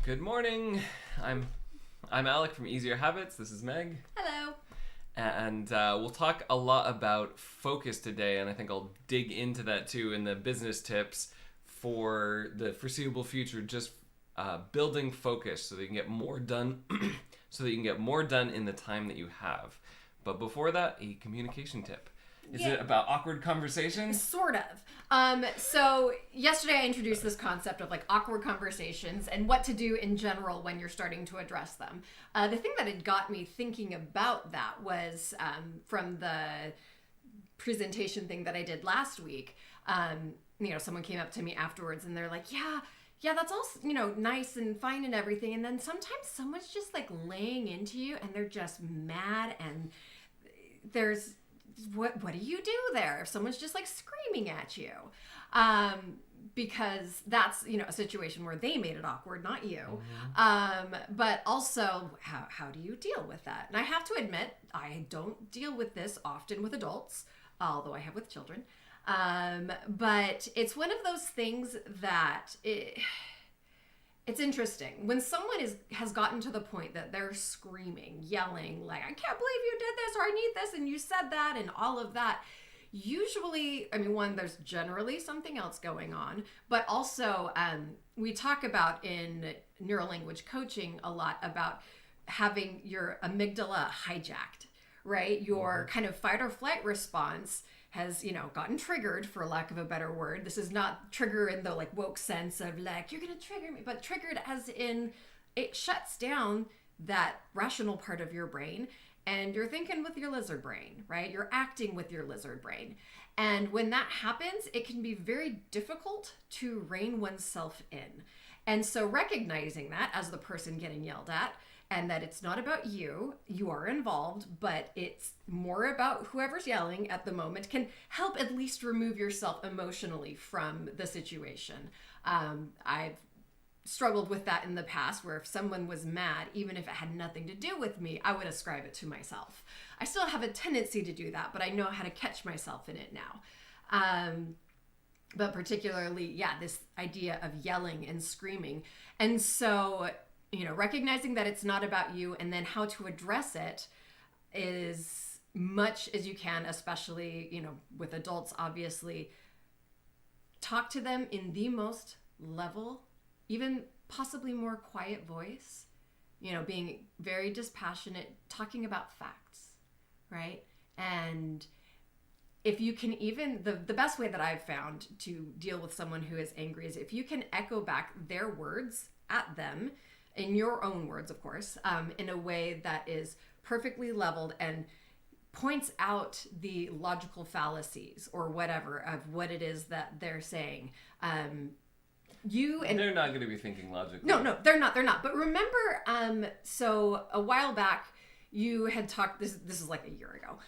Good morning. I'm Alec from Easier Habits. This is Meg. Hello. And we'll talk a lot about focus today, and I think I'll dig into that too in the business tips for the foreseeable future. Just building focus so that you can get more done, in the time that you have. But before that, a communication tip. Is it about awkward conversations? Sort of. So yesterday I introduced this concept of like awkward conversations and what to do in general when you're starting to address them. The thing that had got me thinking about that was from the presentation thing that I did last week. Someone came up to me afterwards and they're like, yeah, that's all, nice and fine and everything. And then sometimes someone's just like laying into you and they're just mad and there's... What do you do there if someone's just like screaming at you? Because that's, a situation where they made it awkward, not you. Mm-hmm. But also, how do you deal with that? And I have to admit, I don't deal with this often with adults, although I have with children. But it's one of those things that it's interesting when someone has gotten to the point that they're screaming, yelling, like, I can't believe you did this, or I need this, and you said that, and all of that. Usually, one, there's generally something else going on, but also we talk about in neurolanguage coaching a lot about having your amygdala hijacked, right? Your kind of fight or flight response has, gotten triggered, for lack of a better word. This is not trigger in the like woke sense of like, you're going to trigger me, but triggered as in it shuts down that rational part of your brain and you're thinking with your lizard brain, right? You're acting with your lizard brain. And when that happens, it can be very difficult to rein oneself in. And so recognizing that as the person getting yelled at, and that it's not about you are involved, but it's more about whoever's yelling at the moment can help at least remove yourself emotionally from the situation. I've struggled with that in the past where if someone was mad, even if it had nothing to do with me, I would ascribe it to myself. I still have a tendency to do that, but I know how to catch myself in it now. But particularly, this idea of yelling and screaming. And so, recognizing that it's not about you and then how to address it is much as you can, especially, with adults, obviously. Talk to them in the most level, even possibly more quiet voice, being very dispassionate, talking about facts, right? And if you can even, the best way that I've found to deal with someone who is angry is if you can echo back their words at them, in your own words, of course, in a way that is perfectly leveled and points out the logical fallacies or whatever of what it is that they're saying. They're not going to be thinking logically. No, they're not. But remember, so a while back, you had talked, this is like a year ago,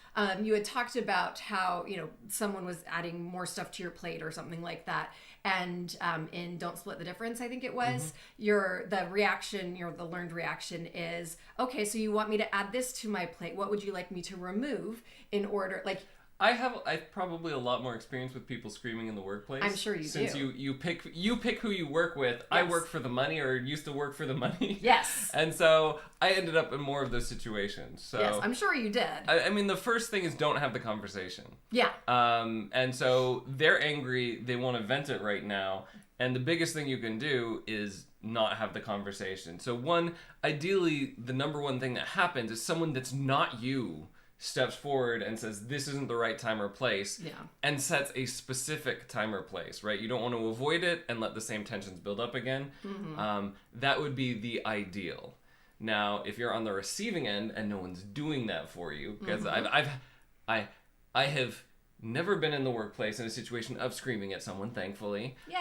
you had talked about how, someone was adding more stuff to your plate or something like that. And in Don't Split the Difference, I think it was, the learned reaction is, okay, so you want me to add this to my plate. What would you like me to remove in order, like... I've probably a lot more experience with people screaming in the workplace. I'm sure you do. Since you pick who you work with. Yes. I work for the money or used to work for the money. Yes. And so I ended up in more of those situations. So yes, I'm sure you did. The first thing is don't have the conversation. Yeah. And so they're angry, they want to vent it right now, and the biggest thing you can do is not have the conversation. So ideally, the number one thing that happens is someone that's not you steps forward and says, this isn't the right time or place, and sets a specific time or place, right? You don't want to avoid it and let the same tensions build up again. Mm-hmm. That would be the ideal. Now, if you're on the receiving end and no one's doing that for you, because I have never been in the workplace in a situation of screaming at someone, thankfully. Yay!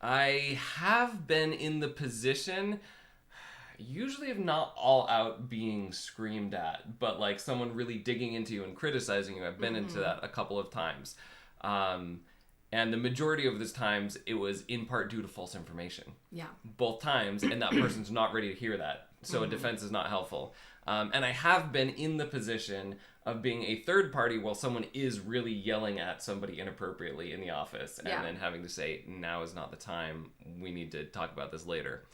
I have been in the position... usually if not all out being screamed at, but like someone really digging into you and criticizing you. I've been into that a couple of times. And the majority of those times, it was in part due to false information. Yeah. Both times, and that person's not ready to hear that. So a defense is not helpful. And I have been in the position of being a third party while someone is really yelling at somebody inappropriately in the office, and then having to say, now is not the time, we need to talk about this later.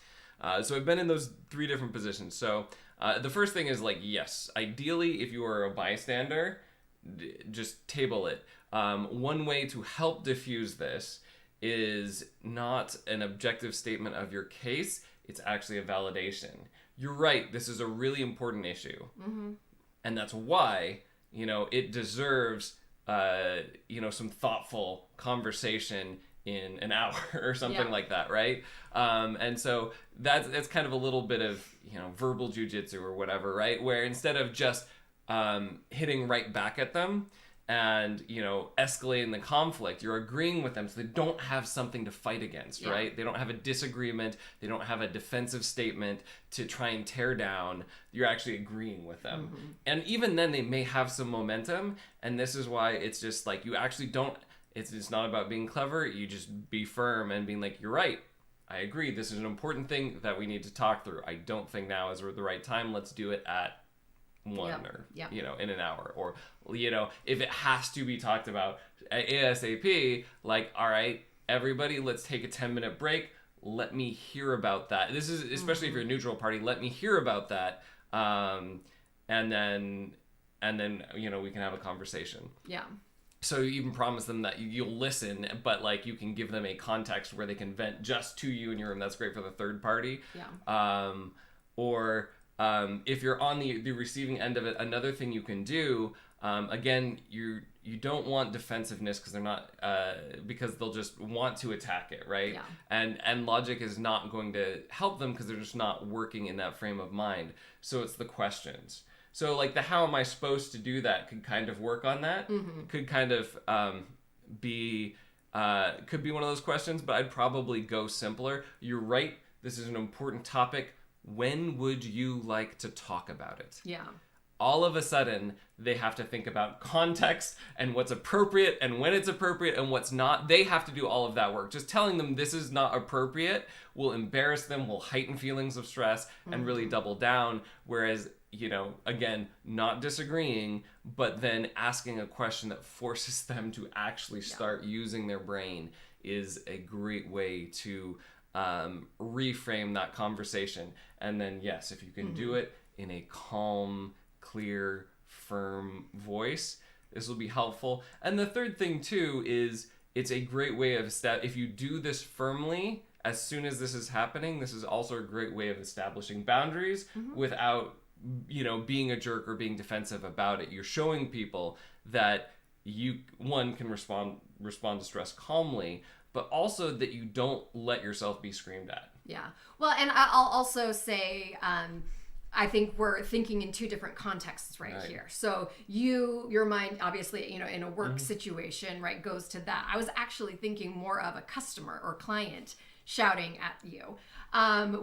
So I've been in those 3 different positions. So the first thing is like, yes, ideally, if you are a bystander, just table it. One way to help diffuse this is not an objective statement of your case. It's actually a validation. You're right. This is a really important issue. And that's why, it deserves, some thoughtful conversation in an hour or something like that, right? And so that's kind of a little bit of, verbal jujitsu or whatever, right? Where instead of just hitting right back at them and, escalating the conflict, you're agreeing with them so they don't have something to fight against, right? They don't have a disagreement. They don't have a defensive statement to try and tear down. You're actually agreeing with them. And even then they may have some momentum. And this is why it's just like, you actually don't, it's not about being clever. You just be firm and being like, you're right. I agree. This is an important thing that we need to talk through. I don't think now is the right time. Let's do it at 1 or, in an hour. Or, if it has to be talked about ASAP, like, all right, everybody, let's take a 10-minute break. Let me hear about that. This is, especially if you're a neutral party, let me hear about that. And then, we can have a conversation. Yeah. So you even promise them that you'll listen, but like you can give them a context where they can vent just to you in your room. That's great for the third party. Yeah. If you're on the receiving end of it, another thing you can do, again, you don't want defensiveness because they're not, because they'll just want to attack it, right? Yeah. And logic is not going to help them because they're just not working in that frame of mind. So it's the questions. So like the how am I supposed to do that could kind of work on that. Could kind of be one of those questions, but I'd probably go simpler. You're right. This is an important topic. When would you like to talk about it? Yeah. All of a sudden, they have to think about context and what's appropriate and when it's appropriate and what's not. They have to do all of that work. Just telling them this is not appropriate will embarrass them, will heighten feelings of stress, and really double down. Whereas, again, not disagreeing, but then asking a question that forces them to actually start using their brain is a great way to reframe that conversation. And then, yes, if you can do it in a calm, clear, firm voice, this will be helpful. And the third thing too is it's a great way of if you do this firmly as soon as this is happening, this is also a great way of establishing boundaries without being a jerk or being defensive about it. You're showing people that you can respond to stress calmly, but also that you don't let yourself be screamed at. Yeah. Well, and I'll also say, I think we're thinking in 2 different contexts right here. So your mind, obviously, in a work situation, right, goes to that. I was actually thinking more of a customer or client shouting at you,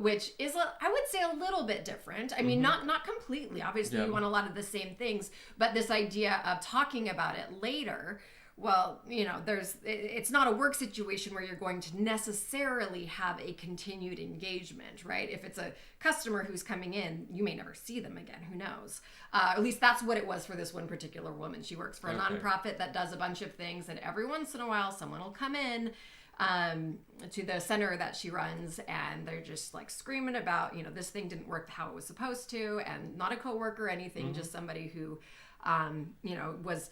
which is, I would say, a little bit different. I mean, not completely. Obviously, you want a lot of the same things, but this idea of talking about it later, well, it's not a work situation where you're going to necessarily have a continued engagement, right? If it's a customer who's coming in, you may never see them again. Who knows? At least that's what it was for this one particular woman. She works for a nonprofit that does a bunch of things, and every once in a while, someone will come in to the center that she runs, and they're just like screaming about, this thing didn't work how it was supposed to, and not a coworker or anything, just somebody who, was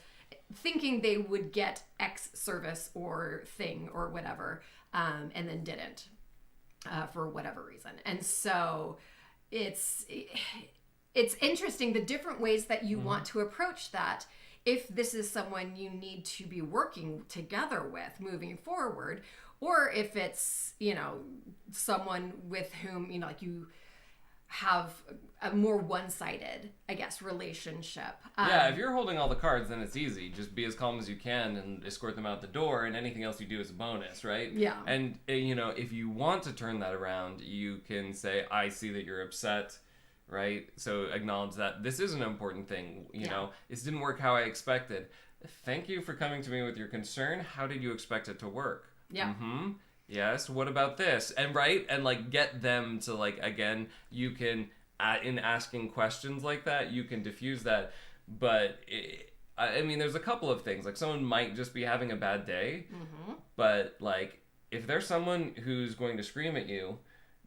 thinking they would get X service or thing or whatever, and then didn't, for whatever reason. And so it's interesting the different ways that you want to approach that. If this is someone you need to be working together with moving forward, or if it's, someone with whom, you have a more one-sided, I guess, relationship. If you're holding all the cards, then it's easy. Just be as calm as you can and escort them out the door, and anything else you do is a bonus, right? Yeah. And, if you want to turn that around, you can say, I see that you're upset, right? So acknowledge that this is an important thing. This didn't work how I expected. Thank you for coming to me with your concern. How did you expect it to work? Yeah. Yes. What about this? And like get them to again, you can in asking questions like that, you can diffuse that. But I mean, there's a couple of things. Like, someone might just be having a bad day, but like, if there's someone who's going to scream at you,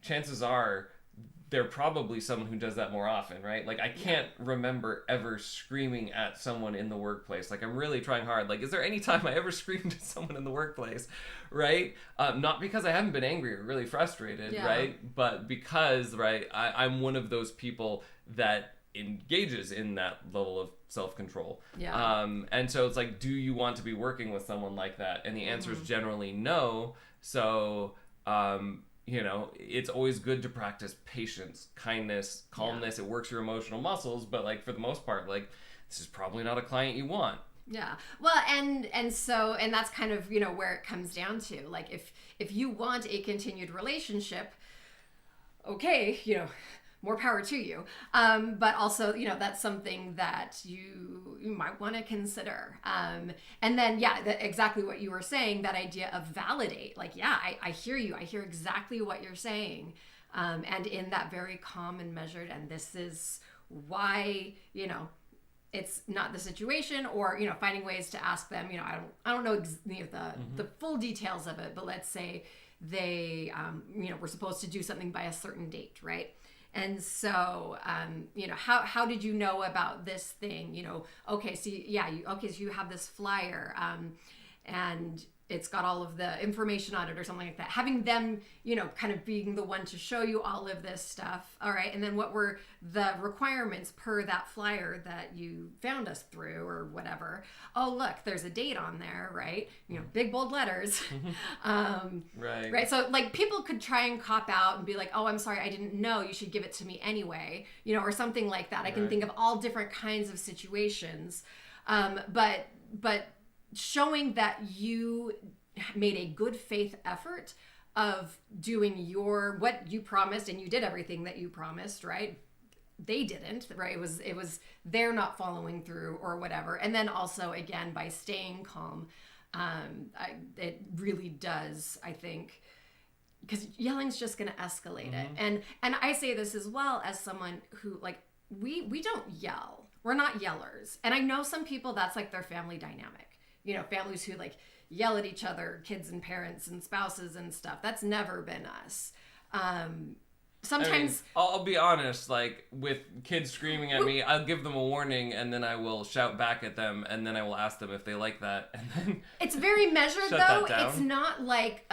chances are they're probably someone who does that more often, right? Like, I can't remember ever screaming at someone in the workplace. Like, I'm really trying hard. Like, is there any time I ever screamed at someone in the workplace, right? Not because I haven't been angry or really frustrated, right? But because, right, I'm one of those people that engages in that level of self-control. And so it's like, do you want to be working with someone like that? And the answer is generally no. So, you know, it's always good to practice patience, kindness, calmness. It works your emotional muscles, but like, for the most part, like, this is probably not a client you want. Yeah. Well, and that's kind of, you know, where it comes down to. Like, if you want a continued relationship, okay, you know, more power to you. But also, you know, that's something that you might want to consider. And then, exactly what you were saying, that idea of validate. Like, I hear you. I hear exactly what you're saying. And in that very calm and measured, and this is why, you know, it's not the situation, or, you know, finding ways to ask them, you know, I don't know the full details of it, but let's say they, you know, were supposed to do something by a certain date, right? And so, you know, how did you know about this thing? You know, okay, so so you have this flyer, and it's got all of the information on it or something like that. Having them, you know, kind of being the one to show you all of this stuff. All right. And then what were the requirements per that flyer that you found us through or whatever? Oh, look, there's a date on there, right? You know, big bold letters. Right. So like, people could try and cop out and be like, oh, I'm sorry, I didn't know, you should give it to me anyway, you know, or something like that. I can think of all different kinds of situations. But showing that you made a good faith effort of doing what you promised, and you did everything that you promised, right? They didn't, right? It was they're not following through or whatever. And then also, again, by staying calm, it really does, I think, because yelling's just going to escalate it. And I say this as well as someone who, like, we don't yell. We're not yellers. And I know some people, that's like their family dynamic. You know, families who like yell at each other, kids and parents and spouses and stuff. That's never been us. Sometimes, I mean, I'll be honest, like, with kids screaming at me, I'll give them a warning, and then I will shout back at them, and then I will ask them if they like that, and then it's very measured, though. It's not like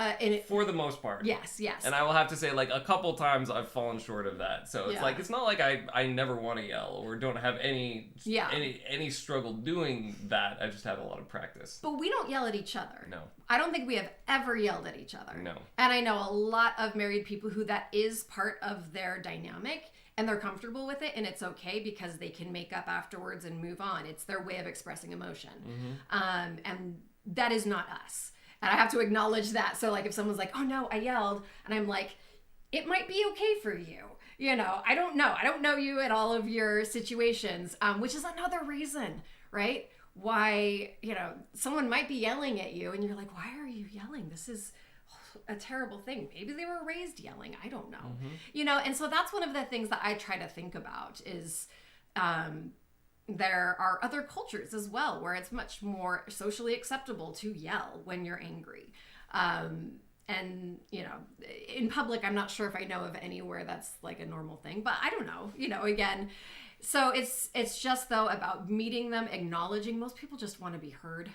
for the most part. Yes. And I will have to say, like, a couple times I've fallen short of that. So it's like, it's not like I never want to yell or don't have any struggle doing that. I just have a lot of practice. But we don't yell at each other. No. I don't think we have ever yelled at each other. No. And I know a lot of married people who that is part of their dynamic, and they're comfortable with it, and it's okay because they can make up afterwards and move on. It's their way of expressing emotion. And that is not us. And I have to acknowledge that. So like, if someone's like, oh no, I yelled, and I'm like, it might be okay for you. You know, I don't know. I don't know you at all of your situations, which is another reason, right? Why, you know, someone might be yelling at you and you're like, why are you yelling? This is a terrible thing. Maybe they were raised yelling. I don't know. You know, and so that's one of the things that I try to think about is there are other cultures as well where it's much more socially acceptable to yell when you're angry. And, you know, in public, I'm not sure if I know of anywhere that's like a normal thing, but I don't know, you know, again. So it's just, though, about meeting them, acknowledging most people just want to be heard,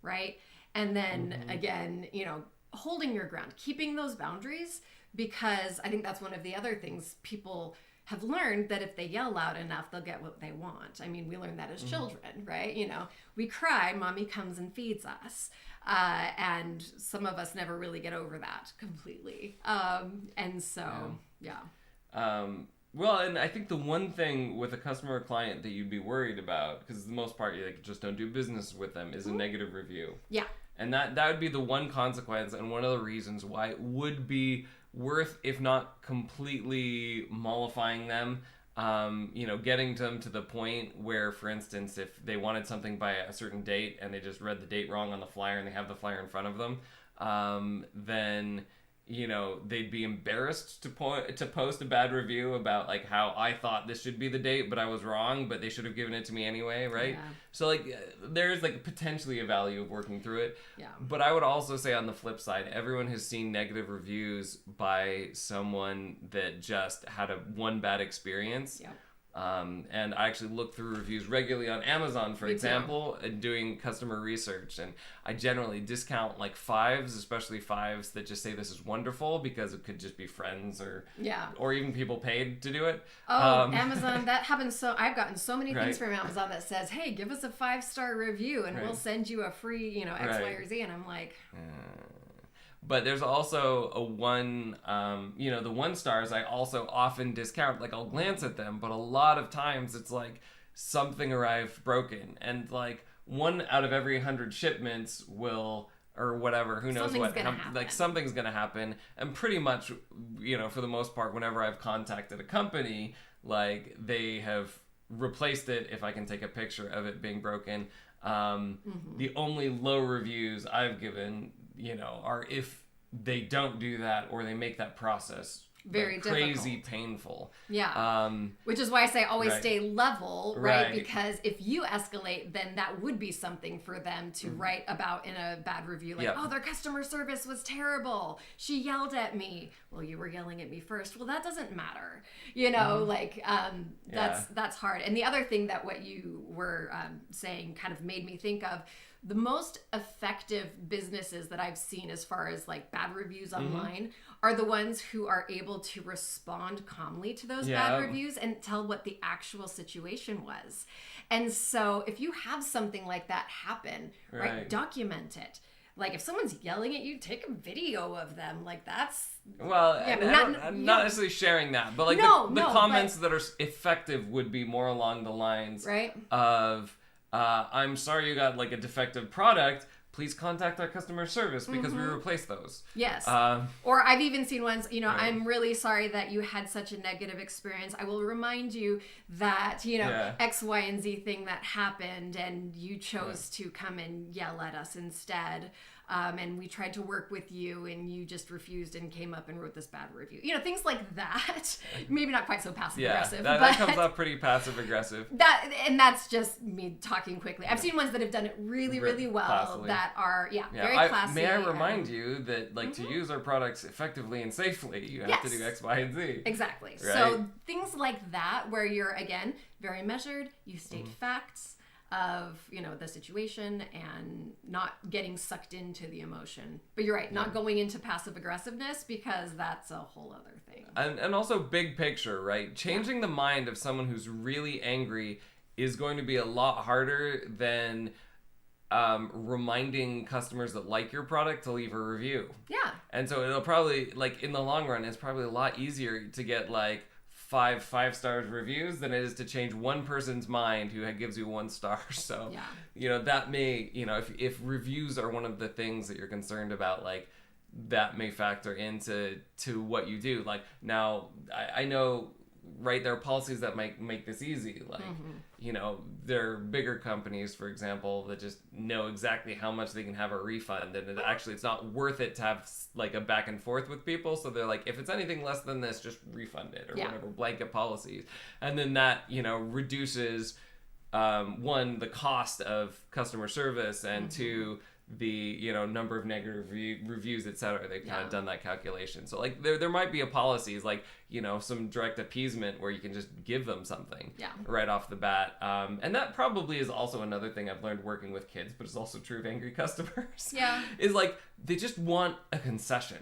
right? And then, again, you know, holding your ground, keeping those boundaries, because I think that's one of the other things people have learned, that if they yell loud enough, they'll get what they want. I mean, we learned that as children, right? You know, we cry, mommy comes and feeds us. And some of us never really get over that completely. And so, well, and I think the one thing with a customer or client that you'd be worried about, because for the most part, you like, just don't do business with them, is a negative review. Yeah. And that would be the one consequence, and one of the reasons why it would be worth, if not completely mollifying them, you know, getting them to the point where, for instance, if they wanted something by a certain date and they just read the date wrong on the flyer and they have the flyer in front of them, then they'd be embarrassed to post a bad review about like how I thought this should be the date, but I was wrong, but they should have given it to me anyway, right? Yeah. So like there's like potentially a value of working through it. Yeah. But I would also say on the flip side, everyone has seen negative reviews by someone that just had one bad experience. Yeah. And I actually look through reviews regularly on Amazon, for Me example, and doing customer research. And I generally discount like 5s, especially 5s that just say this is wonderful, because it could just be friends or even people paid to do it. Oh, Amazon, that happens. So I've gotten so many things Right. from Amazon that says, hey, give us a 5-star review and we'll send you a free, X, Right. Y, or Z. And I'm like, But there's also a one, the 1 stars I also often discount. Like I'll glance at them, but a lot of times it's like something arrived broken, and like 1 out of every 100 shipments will, or whatever, who knows Something's gonna happen. like something's gonna happen. And pretty much, for the most part, whenever I've contacted a company, like they have replaced it if I can take a picture of it being broken. The only low reviews I've given, are if they don't do that or they make that process Very crazy painful. yeah. Which is why I say always Right. stay level, right? Right. Because if you escalate, then that would be something for them to write about in a bad review. Like, Yeah. oh, their customer service was terrible. She yelled at me. Well, you were yelling at me first. Well, that doesn't matter. That's hard. And the other thing that what you were saying kind of made me think of, the most effective businesses that I've seen as far as like bad reviews online are the ones who are able to respond calmly to those bad reviews and tell what the actual situation was. And so if you have something like that happen, right, document it. Like if someone's yelling at you, take a video of them. Like that's I'm not necessarily sharing that, but like the comments that are effective would be more along the lines of I'm sorry you got like a defective product. Please contact our customer service because we replaced those. Yes. Or I've even seen ones, I'm really sorry that you had such a negative experience. I will remind you that, X, Y, and Z thing that happened and you chose to come and yell at us instead. And we tried to work with you and you just refused and came up and wrote this bad review. Things like that. Maybe not quite so passive aggressive. That comes off pretty passive aggressive. That's just me talking quickly. I've seen ones that have done it really, really well. Classily. That are very classy. May I remind you that to use our products effectively and safely, you have to do X, Y, and Z. Exactly. Right? So things like that where you're, again, very measured, you state facts of the situation and not getting sucked into the emotion. But you're right, not going into passive aggressiveness, because that's a whole other thing. And also big picture, right? Changing the mind of someone who's really angry is going to be a lot harder than reminding customers that like your product to leave a review. Yeah. And so it'll probably, in the long run, it's probably a lot easier to get 5 stars reviews than it is to change one person's mind who gives you 1 star. So, that may, if reviews are one of the things that you're concerned about, that may factor into what you do. Now, I know, right, there are policies that might make this easy. There are bigger companies, for example, that just know exactly how much they can have a refund, and it's not worth it to have a back and forth with people. So they're like, if it's anything less than this, just refund it or whatever, blanket policies. And then that, reduces, 1, the cost of customer service, and 2, the number of negative reviews, etc. They've kind of done that calculation. So there might be a policies some direct appeasement where you can just give them something right off the bat. And that probably is also another thing I've learned working with kids, but it's also true of angry customers. Is they just want a concession.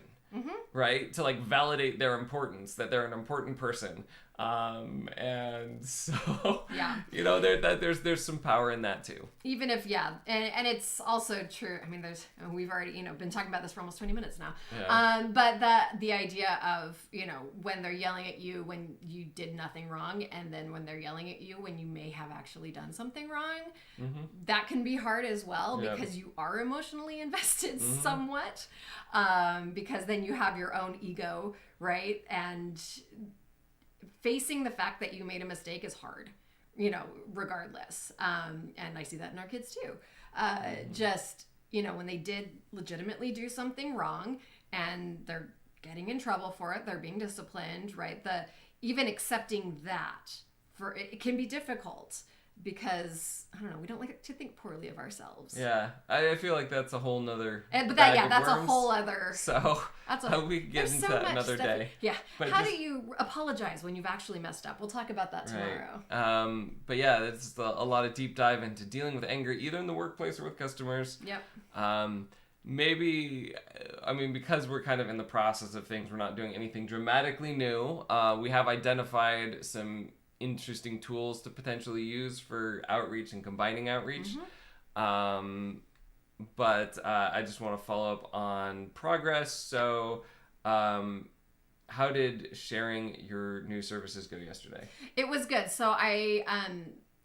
Right? To validate their importance, that they're an important person. And so, there's some power in that too. Even if, and it's also true. I mean, we've already, been talking about this for almost 20 minutes now. But the idea of, when they're yelling at you when you did nothing wrong, and then when they're yelling at you when you may have actually done something wrong, that can be hard as well, because you are emotionally invested somewhat, because then you have your own ego, right? And facing the fact that you made a mistake is hard, regardless. And I see that in our kids too. Just, when they did legitimately do something wrong and they're getting in trouble for it. They're being disciplined, right? Even accepting that it can be difficult because I don't know, we don't like to think poorly of ourselves. Yeah, I feel like that's a whole nother. That's a whole other. So we can get into that another day. Yeah. But how do you apologize when you've actually messed up? We'll talk about that tomorrow. Right. But yeah, it's a lot of deep dive into dealing with anger, either in the workplace or with customers. Yep. Maybe, because we're kind of in the process of things, we're not doing anything dramatically new. We have identified some interesting tools to potentially use for outreach and combining outreach. But I just want to follow up on progress. So how did sharing your new services go yesterday? It was good. So I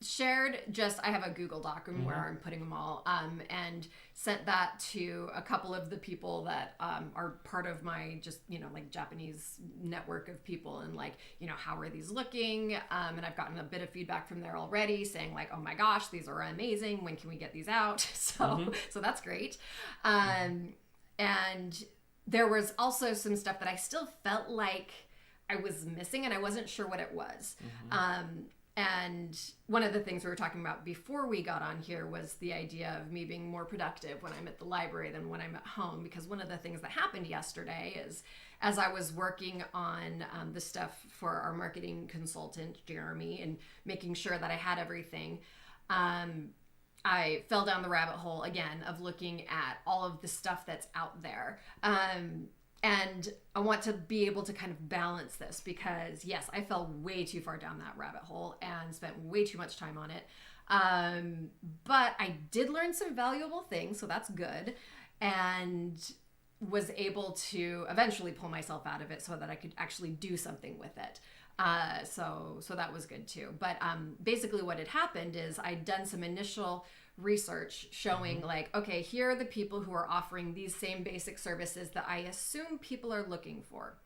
shared I have a Google Doc where I'm putting them all, and sent that to a couple of the people that are part of my Japanese network of people, and how are these looking? And I've gotten a bit of feedback from there already saying oh my gosh, these are amazing. When can we get these out? So that's great. And there was also some stuff that I still felt like I was missing, and I wasn't sure what it was. And one of the things we were talking about before we got on here was the idea of me being more productive when I'm at the library than when I'm at home. Because one of the things that happened yesterday is, as I was working on the stuff for our marketing consultant, Jeremy, and making sure that I had everything, I fell down the rabbit hole again of looking at all of the stuff that's out there. And I want to be able to kind of balance this because, yes, I fell way too far down that rabbit hole and spent way too much time on it. But I did learn some valuable things, so that's good. And was able to eventually pull myself out of it so that I could actually do something with it. So that was good too. But basically what had happened is I'd done some initial research showing okay, here are the people who are offering these same basic services that I assume people are looking for.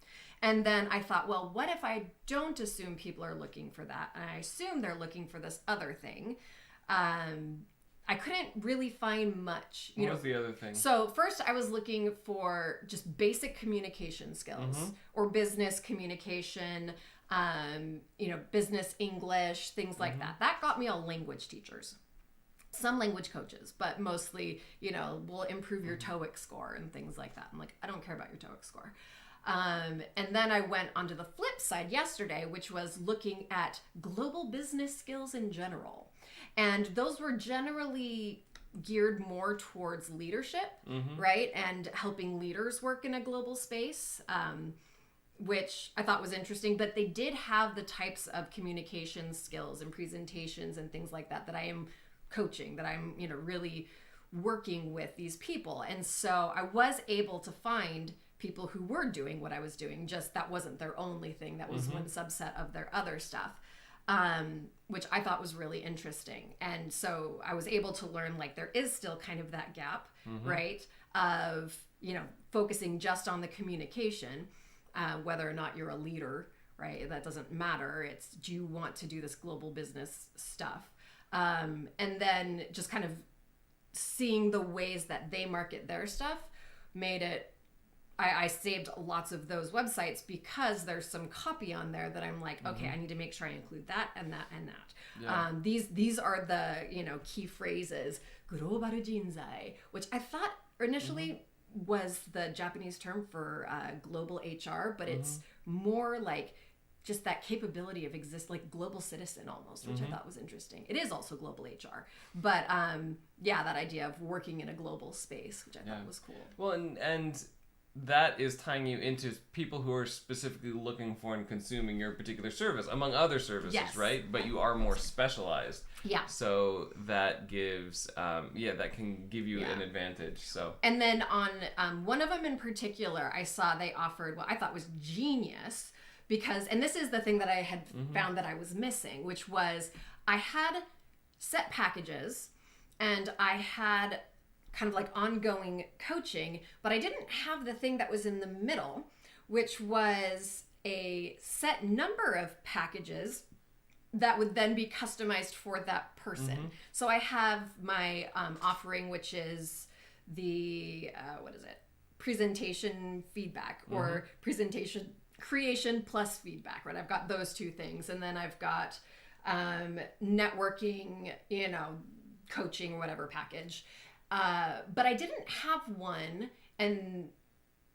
And then I thought, well, what if I don't assume people are looking for that? And I assume they're looking for this other thing. I couldn't really find much. What was the other thing? So first I was looking for just basic communication skills or business communication, business English, things like that. That got me all language teachers. Some language coaches, but mostly, will improve your TOEIC score and things like that. I'm like, I don't care about your TOEIC score. And then I went onto the flip side yesterday, which was looking at global business skills in general. And those were generally geared more towards leadership, right? And helping leaders work in a global space, which I thought was interesting. But they did have the types of communication skills and presentations and things like that I am coaching, that I'm, really working with these people. And so I was able to find people who were doing what I was doing, just that wasn't their only thing. That was one subset of their other stuff, which I thought was really interesting. And so I was able to learn there is still kind of that gap, right? Of, focusing just on the communication, whether or not you're a leader, right? That doesn't matter. It's, do you want to do this global business stuff? And then just kind of seeing the ways that they market their stuff made it, I saved lots of those websites because there's some copy on there that I'm like, okay, I need to make sure I include that and that and that. Yeah. These are the, key phrases, global jinzai, which I thought initially was the Japanese term for global HR, but it's more like just that capability of global citizen almost, which I thought was interesting. It is also global HR, but that idea of working in a global space, which I thought was cool. Well, and that is tying you into people who are specifically looking for and consuming your particular service, among other services, right? But you are more specialized. Yeah. So that gives, that can give you an advantage. So. And then on one of them in particular, I saw they offered what I thought was genius. Because, and this is the thing that I had found that I was missing, which was I had set packages and I had kind of ongoing coaching, but I didn't have the thing that was in the middle, which was a set number of packages that would then be customized for that person. So I have my offering, which is the, presentation feedback or presentation creation plus feedback, right? I've got those two things. And then I've got networking, coaching, whatever package. But I didn't have one and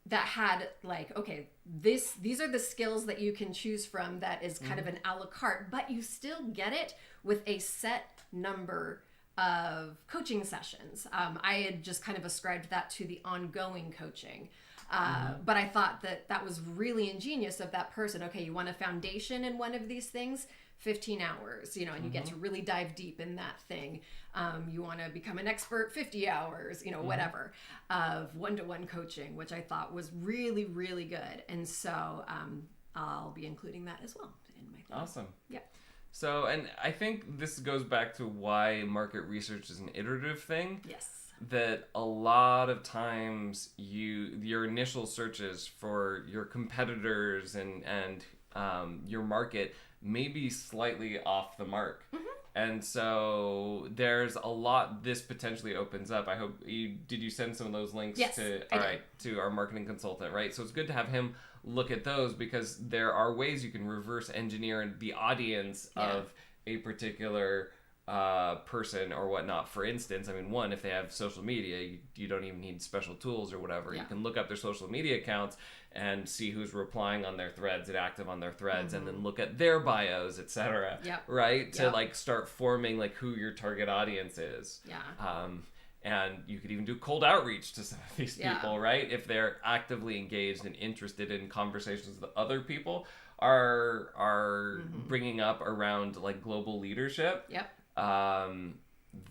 that had like, okay, these are the skills that you can choose from that is kind of an a la carte, but you still get it with a set number of coaching sessions. I had just kind of ascribed that to the ongoing coaching. But I thought that was really ingenious of that person. Okay, you want a foundation in one of these things, 15 hours, and you get to really dive deep in that thing. You want to become an expert, 50 hours, whatever, of one-to-one coaching, which I thought was really, really good. And so I'll be including that as well in my thing. Awesome. Yeah. So, and I think this goes back to why market research is an iterative thing. Yes. That a lot of times your initial searches for your competitors and your market may be slightly off the mark. And so there's a lot this potentially opens up. I hope did you send some of those links yes, to our marketing consultant, right? So it's good to have him look at those because there are ways you can reverse engineer the audience of a particular person or whatnot. For instance, one, if they have social media, you don't even need special tools or whatever. You can look up their social media accounts and see who's replying on their threads and active on their threads, and then look at their bios, etc. Right? To like start forming like who your target audience is. And you could even do cold outreach to some of these people, right? If they're actively engaged and interested in conversations with other people are bringing up around like global leadership.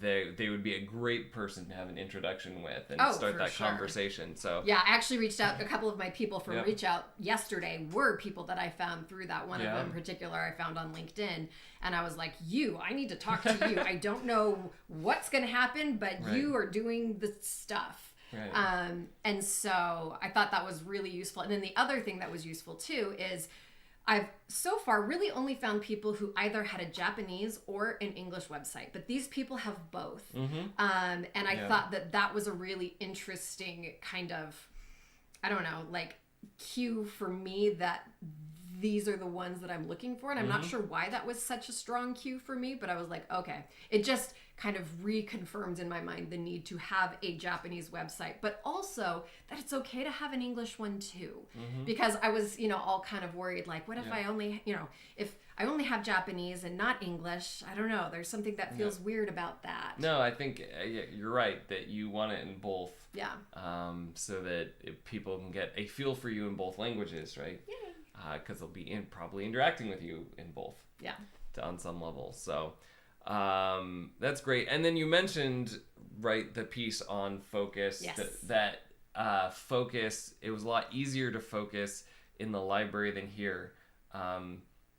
They would be a great person to have an introduction with and start that conversation. So I actually reached out. A couple of my people from Reach Out yesterday were people that I found through that. One of them in particular I found on LinkedIn, and I was like, I need to talk to you. I don't know what's going to happen, but you are doing the stuff. And so I thought that was really useful. And then the other thing that was useful too is I've so far really only found people who either had a Japanese or an English website, but these people have both. And I thought that was a really interesting kind of, I don't know, like cue for me that these are the ones that I'm looking for. And I'm not sure why that was such a strong cue for me, but I was like, okay, it just kind of reconfirmed in my mind the need to have a Japanese website, but also that it's okay to have an English one too. Because I was, all kind of worried, like, what if I only, if I only have Japanese and not English, I don't know, there's something that feels weird about that. No, I think you're right that you want it in both. So that people can get a feel for you in both languages, right? Because they'll be probably interacting with you in both. On some level. So that's great. And then you mentioned, the piece on focus. That focus, it was a lot easier to focus in the library than here.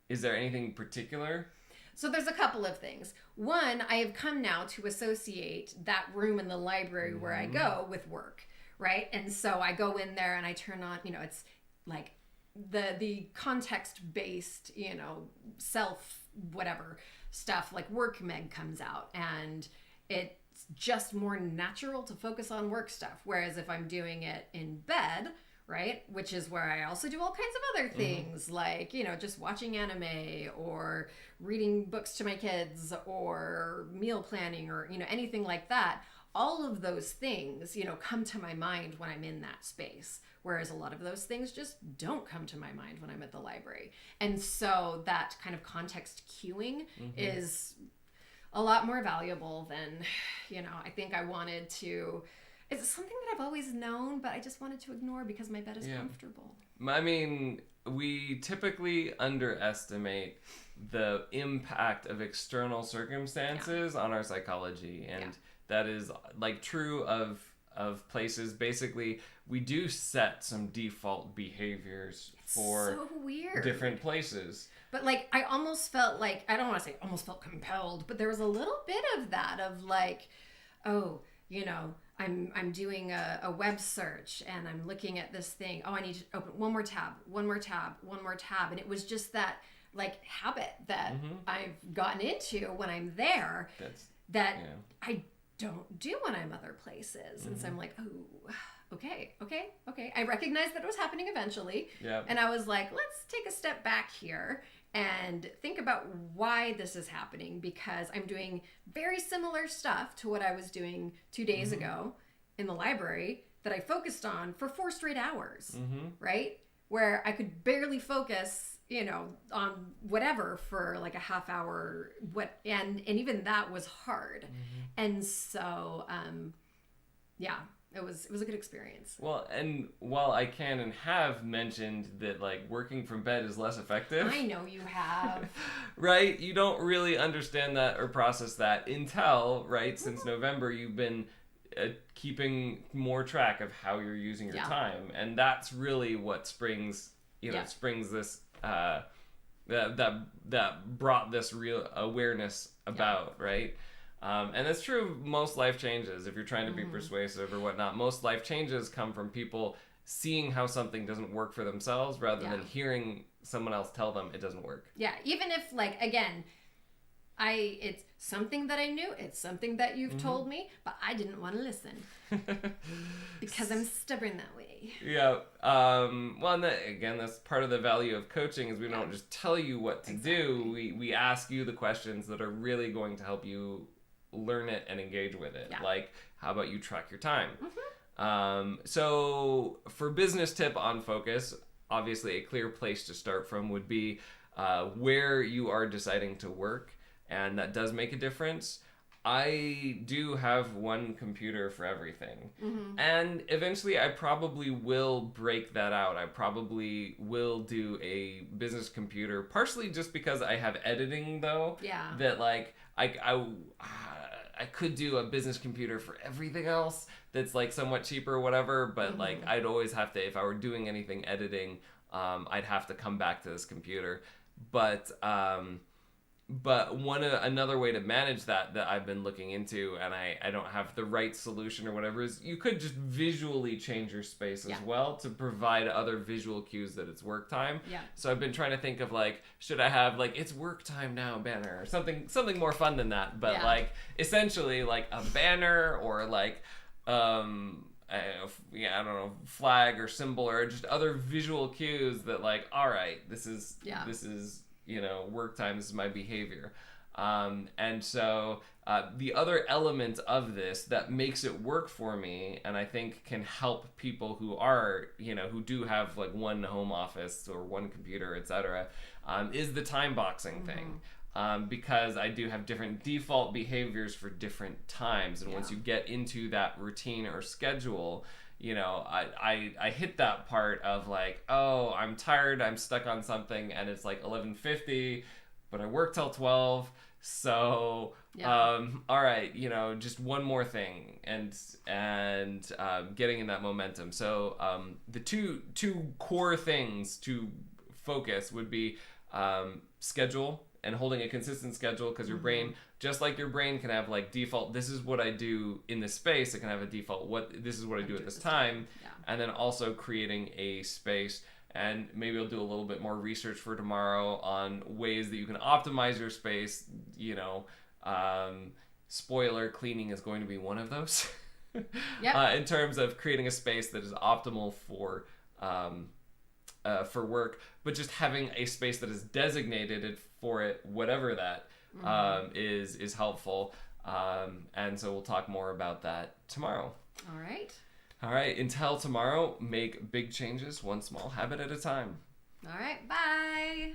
Is there anything particular? So there's a couple of things. One, I have come now to associate that room in the library where I go with work, right? And so I go in there and I turn on, it's like the context-based, self whatever stuff, like Work Meg comes out, and it's just more natural to focus on work stuff. Whereas if I'm doing it in bed, right, which is where I also do all kinds of other things, like, just watching anime or reading books to my kids or meal planning or, anything like that, all of those things, come to my mind when I'm in that space. Whereas a lot of those things just don't come to my mind when I'm at the library. And so that kind of context cueing is a lot more valuable than, I think I wanted to. It's something that I've always known, but I just wanted to ignore because my bed is comfortable. We typically underestimate the impact of external circumstances on our psychology. And that is like true of places. Basically, we do set some default behaviors for so weird. Different places. But like, I almost felt like, I don't want to say almost felt compelled, but there was a little bit of that of like, I'm doing a web search and I'm looking at this thing. Oh, I need to open one more tab. And it was just that like habit that I've gotten into when I'm there I don't do when I'm other places. And so I'm like, oh, okay. I recognized that it was happening eventually. Yeah. And I was like, let's take a step back here and think about why this is happening, because I'm doing very similar stuff to what I was doing 2 days ago in the library that I focused on for 4 straight hours, right? Where I could barely focus, on whatever for like a half hour, and even that was hard. And so, it was a good experience. Well, and while I can and have mentioned that like working from bed is less effective. I know you have. Right? You don't really understand that or process that until, right, since November you've been keeping more track of how you're using your time. And that's really what springs this that brought this real awareness about, right? And that's true of most life changes. If you're trying to be persuasive or whatnot, most life changes come from people seeing how something doesn't work for themselves rather than hearing someone else tell them it doesn't work. Yeah, even if, like, again, it's something that I knew, it's something that you've told me, but I didn't want to listen because I'm stubborn that way. Yeah. Well, and again, that's part of the value of coaching is we don't just tell you what to do. We ask you the questions that are really going to help you learn it and engage with it. Like, how about you track your time? So for business tip on focus, obviously a clear place to start from would be where you are deciding to work. And that does make a difference. I do have one computer for everything. And eventually I probably will break that out. I probably will do a business computer, partially just because I have editing though. Yeah. That like, I could do a business computer for everything else that's like somewhat cheaper or whatever, but like I'd always have to, if I were doing anything editing, I'd have to come back to this computer. But another way to manage that I've been looking into, and I don't have the right solution or whatever, is you could just visually change your space as well to provide other visual cues that it's work time. Yeah. So I've been trying to think of like, should I have like it's work time now banner or something more fun than that, but like essentially like a banner or like I don't know, flag or symbol or just other visual cues that like, all right, this is work time, this is my behavior. And so the other element of this that makes it work for me, and I think can help people who are, who do have like one home office or one computer, etc., is the time boxing thing. Because I do have different default behaviors for different times. And once you get into that routine or schedule, I hit that part of like, oh, I'm tired, I'm stuck on something, and it's like 11:50, but I work till 12, so all right, just one more thing, and getting in that momentum. So the two core things to focus would be schedule and holding a consistent schedule, because your brain, just like your brain can have like default, this is what I do in this space, it can have a default, this is what I do at this time. And then also creating a space, and maybe I'll do a little bit more research for tomorrow on ways that you can optimize your space. Spoiler, cleaning is going to be one of those. In terms of creating a space that is optimal for work, but just having a space that is designated for it, whatever that is helpful. And so we'll talk more about that tomorrow. All right. Until tomorrow, make big changes, one small habit at a time. All right. Bye.